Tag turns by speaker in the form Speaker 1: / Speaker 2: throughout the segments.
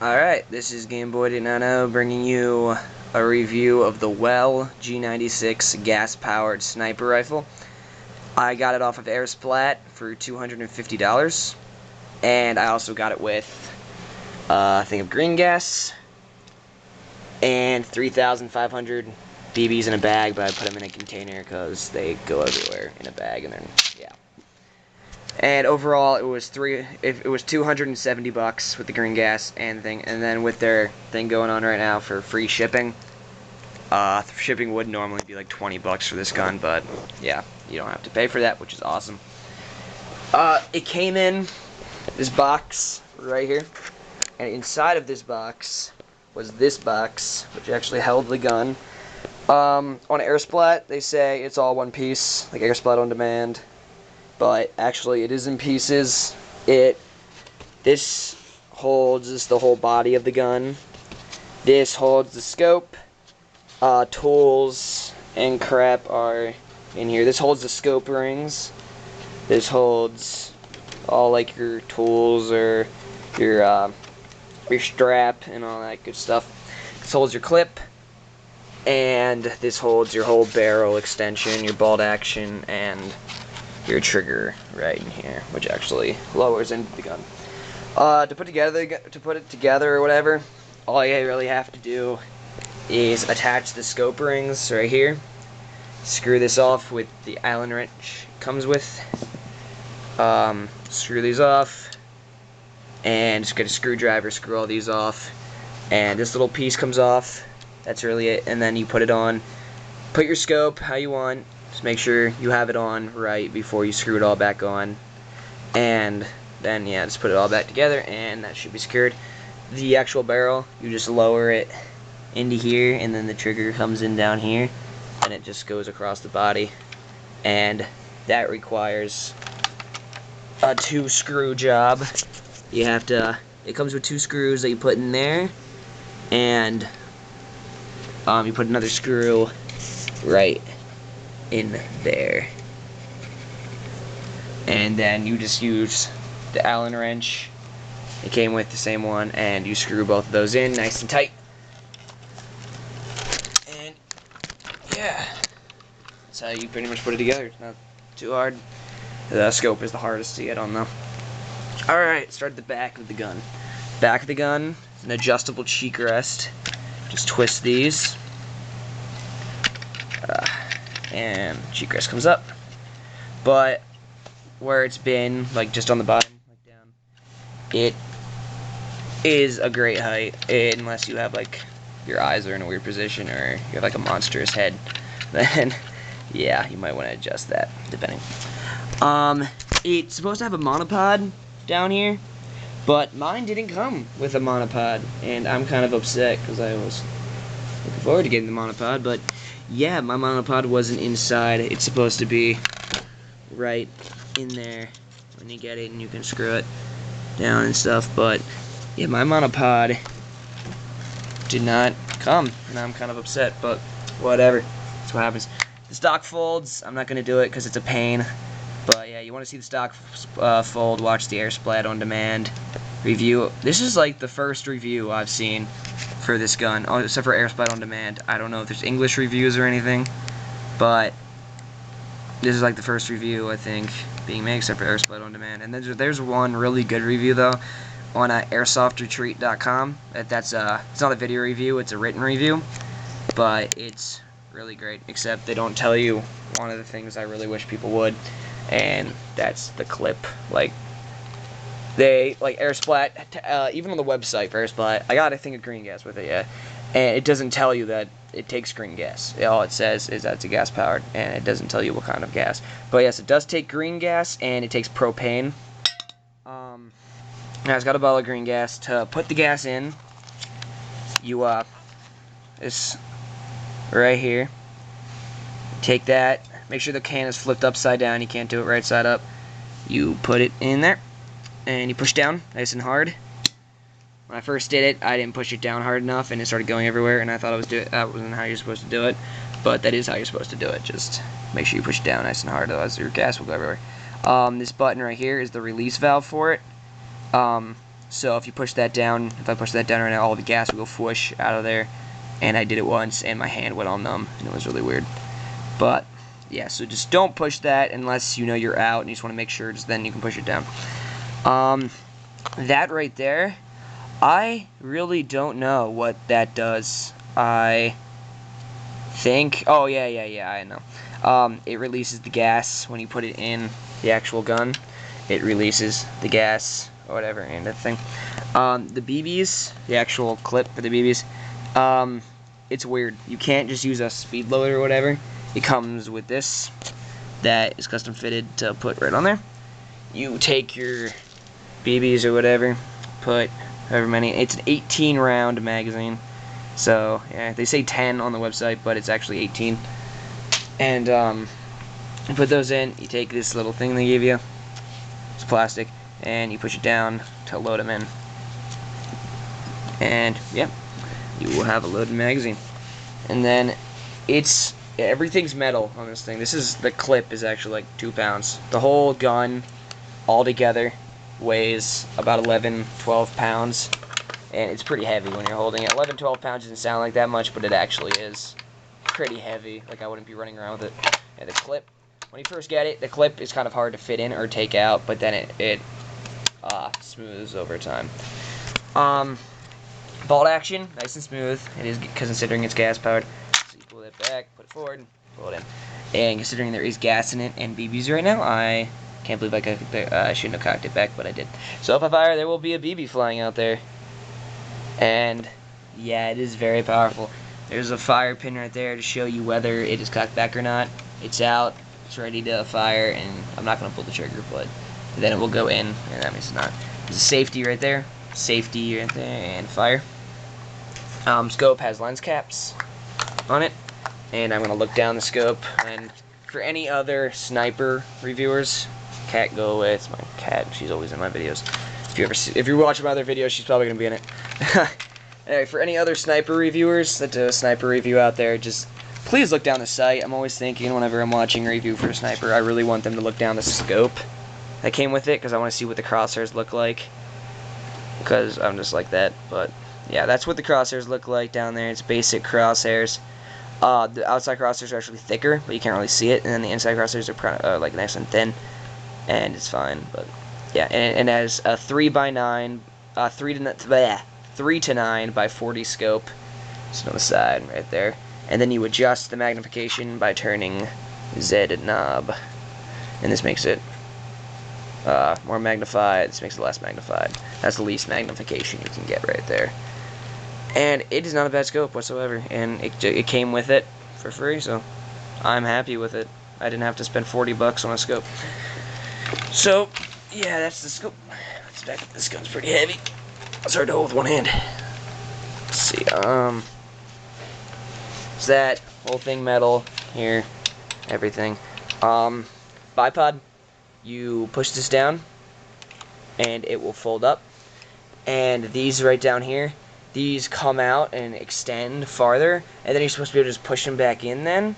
Speaker 1: Alright, this is Gameboy89 bringing you a review of the Well G96 gas-powered sniper rifle. I got it off of airsplat for $250, and I also got it with a thing of green gas and 3,500 BBs in a bag, but I put them in a container because they go everywhere in a bag, and then, yeah. And overall, it was $270 with the green gas and thing, and then with their thing going on right now for free shipping. Shipping would normally be like $20 for this gun, but yeah, you don't have to pay for that, which is awesome. It came in this box right here, and inside of this box was this box, which actually held the gun. On airsplat, they say it's all one piece, like airsplat on demand. But actually it is in pieces. This holds the whole body of the gun. This holds the scope. Tools and crap are in here. This holds the scope rings. This holds all like your tools or your strap and all that good stuff. This holds your clip, and this holds your whole barrel extension, your bolt action, and your trigger right in here, which actually lowers into the gun. To put it together or whatever, all you really have to do is attach the scope rings right here. Screw this off with the Allen wrench it comes with. Screw these off, and just get a screwdriver, screw all these off, and this little piece comes off. That's really it, and then you put it on. Put your scope how you want. Just make sure you have it on right before you screw it all back on, and then yeah, just put it all back together, and that should be secured. The actual barrel, you just lower it into here, and then the trigger comes in down here, and it just goes across the body, and that requires a 2-screw job. You have to. It comes with 2 screws that you put in there, and you put another screw right in there, and then you just use the Allen wrench. It came with the same one, and you screw both of those in nice and tight, and yeah, that's how you pretty much put it together. It's not too hard. The scope is the hardest to get on though. Alright, start at the back of the gun. Back of the gun is an adjustable cheek rest. Just twist these, and cheek rest comes up. But where it's been, like just on the bottom, like down, it is a great height, unless you have like your eyes are in a weird position or you have like a monstrous head. Then yeah, you might want to adjust that depending. It's supposed to have a monopod down here, but mine didn't come with a monopod, and I'm kind of upset because I was looking forward to getting the monopod, but yeah, my monopod wasn't inside. It's supposed to be right in there when you get it, and you can screw it down and stuff, but yeah, my monopod did not come, and I'm kind of upset, but whatever. That's what happens. The stock folds, I'm not going to do it because it's a pain, but yeah, you want to see the stock fold, watch the airsplat on demand review. This is like the first review I've seen for this gun, except for airsplat on demand. I don't know if there's English reviews or anything, but this is like the first review I think being made except for airsplat on demand. And there's one really good review though on airsoftretreat.com. It's not a video review, it's a written review, but it's really great, except they don't tell you one of the things I really wish people would, and that's the clip. Like airsplat, even on the website for airsplat, I got a thing of green gas with it, yeah, and it doesn't tell you that it takes green gas. All it says is that it's a gas powered, and it doesn't tell you what kind of gas. But yes, it does take green gas, and it takes propane. Now it's got a bottle of green gas. To put the gas in, you this right here, take that, make sure the can is flipped upside down. You can't do it right side up. You put it in there, and you push down nice and hard. When I first did it, I didn't push it down hard enough, and it started going everywhere, and I thought that wasn't how you're supposed to do it, but that is how you're supposed to do it. Just make sure you push it down nice and hard, otherwise your gas will go everywhere. This button right here is the release valve for it. So if you push that down, if I push that down right now, all the gas will go whoosh out of there. And I did it once, and my hand went all numb, and it was really weird. But yeah, so just don't push that unless you know you're out, and you just want to make sure. Just then you can push it down. That right there, I really don't know what that does. I think, oh yeah, I know. It releases the gas when you put it in the actual gun. It releases the gas or whatever and that thing. The BBs, the actual clip for the BBs, it's weird. You can't just use a speed loader or whatever. It comes with this that is custom fitted to put right on there. You take your BBs or whatever, put however many. It's an 18 round magazine. So yeah, they say 10 on the website, but it's actually 18. And you put those in. You take this little thing they give you. It's plastic, and you push it down to load them in. And yeah, you will have a loaded magazine. And then everything's metal on this thing. The clip is actually like 2 pounds. The whole gun all together weighs about 11-12 pounds, and it's pretty heavy when you're holding it. 11-12 pounds doesn't sound like that much, but it actually is pretty heavy. Like, I wouldn't be running around with it. And the clip, when you first get it, the clip is kind of hard to fit in or take out, but then it smooths over time. Bolt action, nice and smooth. It is, considering it's gas powered. So you pull it back, put it forward, pull it in. And considering there is gas in it and BBs right now, I can't believe I shouldn't have cocked it back, but I did. So if I fire, there will be a BB flying out there. And yeah, it is very powerful. There's a fire pin right there to show you whether it is cocked back or not. It's out, it's ready to fire, and I'm not going to pull the trigger, but then it will go in, and that means it's not. There's a safety right there, and fire. Scope has lens caps on it, and I'm going to look down the scope. And for any other sniper reviewers, cat go away. It's my cat. She's always in my videos. If you're watching my other videos, she's probably going to be in it. Anyway, for any other sniper reviewers that do a sniper review out there, just please look down the sight. I'm always thinking whenever I'm watching a review for a sniper, I really want them to look down the scope that came with it, because I want to see what the crosshairs look like, because I'm just like that. But yeah, that's what the crosshairs look like down there. It's basic crosshairs. The outside crosshairs are actually thicker, but you can't really see it, and then the inside crosshairs are like nice and thin, and it's fine. But yeah, and it has a 3x9, 3 to 9 by 40 scope. Just on the side right there, and then you adjust the magnification by turning Z knob, and this makes it more magnified. This makes it less magnified. That's the least magnification you can get right there. And it is not a bad scope whatsoever, and it came with it for free, so I'm happy with it. I didn't have to spend 40 bucks on a scope. So yeah, that's the scope. Let's back up. This gun's pretty heavy. It's hard to hold with one hand. Let's see. It's that whole thing metal here, everything. Bipod. You push this down, and it will fold up. And these right down here, these come out and extend farther, and then you're supposed to be able to just push them back in then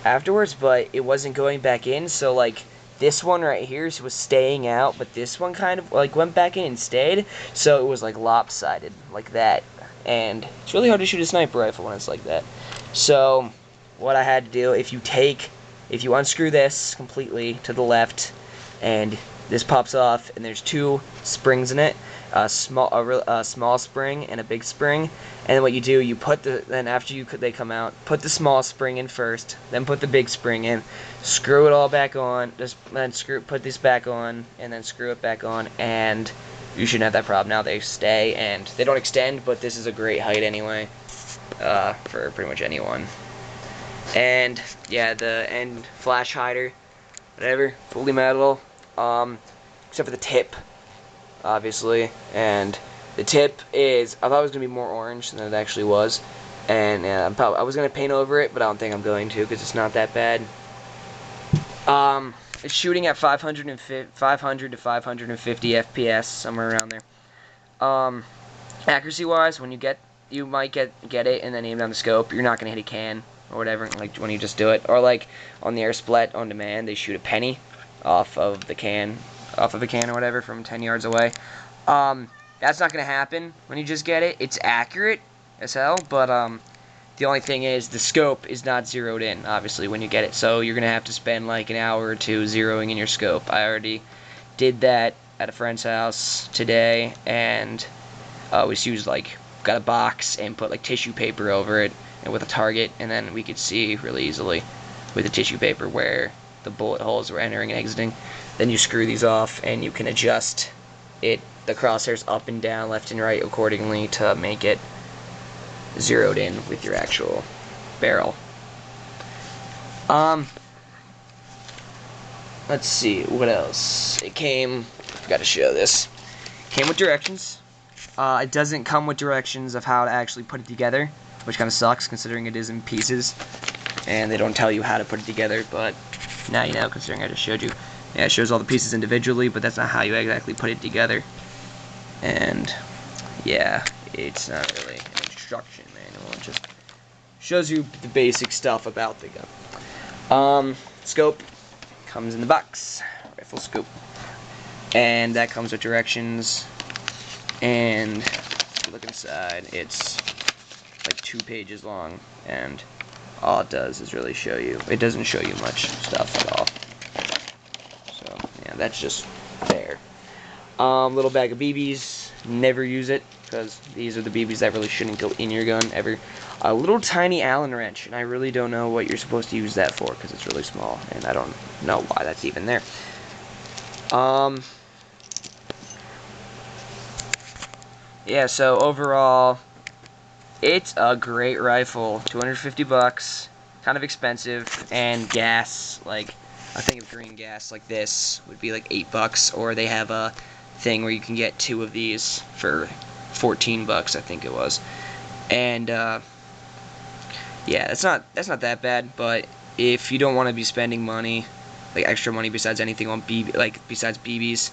Speaker 1: afterwards, but it wasn't going back in, so like this one right here was staying out, but this one kind of like went back in and stayed, so it was like lopsided like that. And it's really hard to shoot a sniper rifle when it's like that. So what I had to do, if you unscrew this completely to the left, and this pops off, and there's 2 springs in it, a small spring and a big spring, and then what you do, you put then after they come out, put the small spring in first, then put the big spring in, screw it all back on, put this back on, and then screw it back on, and you shouldn't have that problem. Now they stay, and they don't extend, but this is a great height anyway, for pretty much anyone. And yeah, the end flash hider, whatever, fully metal, except for the tip, obviously. And the tip is, I thought it was going to be more orange than it actually was, and I was going to paint over it, but I don't think I'm going to, because it's not that bad. It's shooting at 500 to 550 FPS, somewhere around there. Accuracy wise, when you might get it and then aim down the scope, you're not going to hit a can or whatever, like when you just do it. Or like on the airsplat on demand, they shoot a penny off of a can or whatever from 10 yards away. And That's not going to happen when you just get it. It's accurate as hell, but the only thing is the scope is not zeroed in, obviously, when you get it. So you're going to have to spend like an hour or two zeroing in your scope. I already did that at a friend's house today, and we used got a box and put like tissue paper over it and with a target, and then we could see really easily with the tissue paper where the bullet holes were entering and exiting. Then you screw these off and you can adjust the crosshairs up and down, left and right accordingly to make it zeroed in with your actual barrel. Let's see what else. It came, forgot to show this. Came with directions. It doesn't come with directions of how to actually put it together, which kind of sucks considering it is in pieces, and they don't tell you how to put it together, but now you know, considering I just showed you. Yeah, it shows all the pieces individually, but that's not how you exactly put it together. And yeah, it's not really an instruction manual. It just shows you the basic stuff about the gun. Scope comes in the box, rifle scope, and that comes with directions. And if you look inside, it's like 2 pages long, and all it does is really show you. It doesn't show you much stuff at all. So yeah, that's just there. Little bag of BBs. Never use it because these are the BBs that really shouldn't go in your gun ever. A little tiny Allen wrench, and I really don't know what you're supposed to use that for because it's really small, and I don't know why that's even there. Yeah, so overall, it's a great rifle. 250 bucks, kind of expensive, and gas, like a thing of green gas like this would be like 8 bucks, or they have a thing where you can get 2 of these for 14 bucks, I think it was. And yeah, that's not that bad, but if you don't want to be spending money, like extra money besides anything on besides BBs,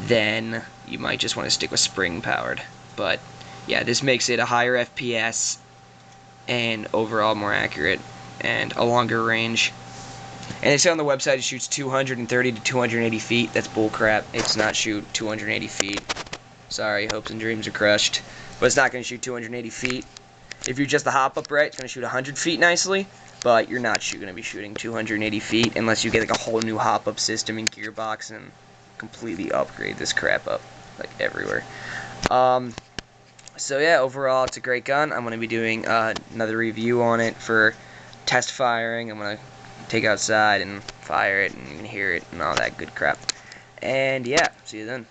Speaker 1: then you might just want to stick with spring powered. But yeah, this makes it a higher FPS and overall more accurate and a longer range. And they say on the website it shoots 230 to 280 feet. That's bullcrap. It's not shoot 280 feet. Sorry, hopes and dreams are crushed. But it's not going to shoot 280 feet. If you're just the hop up right, it's going to shoot 100 feet nicely. But you're not going to be shooting 280 feet unless you get like a whole new hop up system and gearbox and completely upgrade this crap up like everywhere. So yeah, overall it's a great gun. I'm going to be doing another review on it for test firing. I'm going to take outside and fire it, and you can hear it and all that good crap. And yeah, see you then.